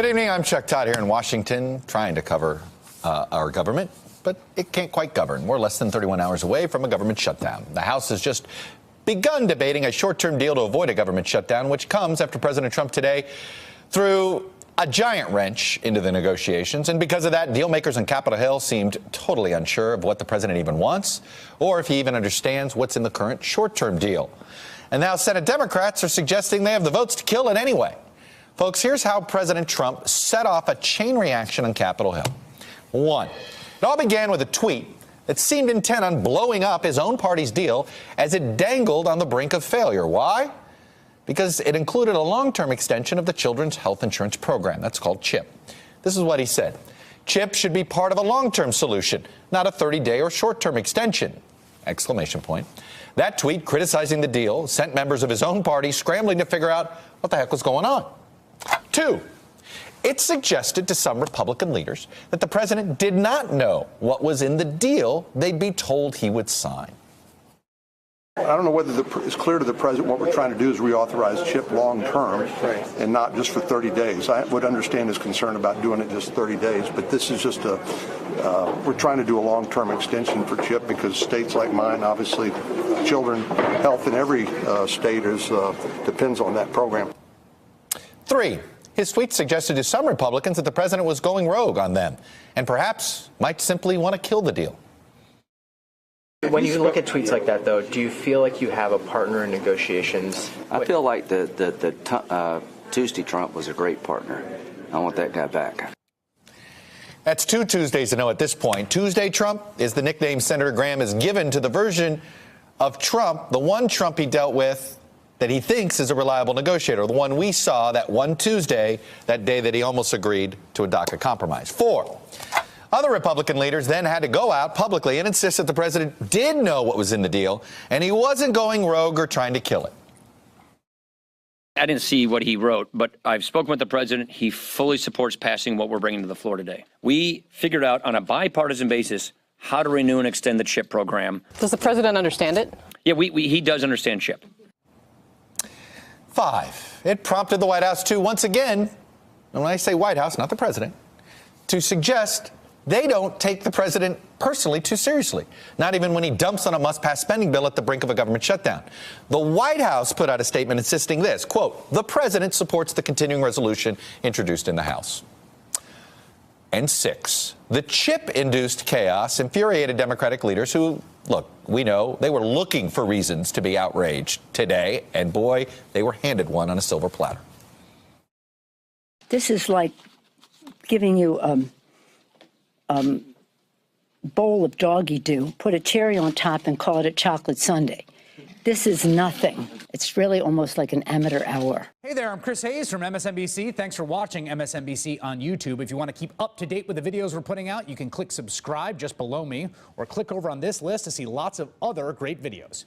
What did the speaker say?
Good evening. I'm Chuck Todd here in Washington, trying to cover our government, but it can't quite govern. We're less than 31 hours away from a government shutdown. The House has just begun debating a short-term deal to avoid a government shutdown, which comes after President Trump today threw a giant wrench into the negotiations. And because of that, deal makers on Capitol Hill seemed totally unsure of what the president even wants, or if he even understands what's in the current short-term deal. And now Senate Democrats are suggesting they have the votes to kill it anyway. Folks, here's how President Trump set off a chain reaction on Capitol Hill. 1. It all began with a tweet that seemed intent on blowing up his own party's deal as it dangled on the brink of failure. Why? Because it included a long-term extension of the Children's Health Insurance Program. That's called CHIP. This is what he said. CHIP should be part of a long-term solution, not a 30-day or short-term extension! Exclamation point. That tweet criticizing the deal sent members of his own party scrambling to figure out what the heck was going on. 2. It suggested to some Republican leaders that the president did not know what was in the deal they'd be told he would sign. I don't know whether it's clear to the president what we're trying to do is reauthorize CHIP long-term and not just for 30 days. I would understand his concern about doing it just 30 days, but this is just we're trying to do a long-term extension for CHIP because states like mine, obviously, children health in every state depends on that program. 3. His tweet suggested to some Republicans that the president was going rogue on them and perhaps might simply want to kill the deal. When you look at tweets like that, though, do you feel like you have a partner in negotiations? I feel like the Tuesday Trump was a great partner. I want that guy back. That's 2 Tuesdays to know at this point. Tuesday Trump is the nickname Senator Graham has given to the version of Trump, the one Trump he dealt with that he thinks is a reliable negotiator, the one we saw that one Tuesday, that day that he almost agreed to a DACA compromise. 4. Other Republican leaders then had to go out publicly and insist that the president did know what was in the deal and he wasn't going rogue or trying to kill it. I didn't see what he wrote, but I've spoken with the president. He fully supports passing what we're bringing to the floor today. We figured out on a bipartisan basis how to renew and extend the CHIP program. Does the president understand it? Yeah, he does understand CHIP. 5. It prompted the White House to, once again, and when I say White House, not the president, to suggest they don't take the president personally too seriously, not even when he dumps on a must-pass spending bill at the brink of a government shutdown. The White House put out a statement insisting this, quote, the president supports the continuing resolution introduced in the House. And 6, the CHIP-induced chaos infuriated Democratic leaders who, look, we know they were looking for reasons to be outraged today, and boy, they were handed one on a silver platter. This is like giving you a bowl of doggy-doo, put a cherry on top and call it a chocolate sundae. This is nothing. It's really almost like an amateur hour. Hey there, I'm Chris Hayes from MSNBC. Thanks for watching MSNBC on YouTube. If you want to keep up to date with the videos we're putting out, you can click subscribe just below me or click over on this list to see lots of other great videos.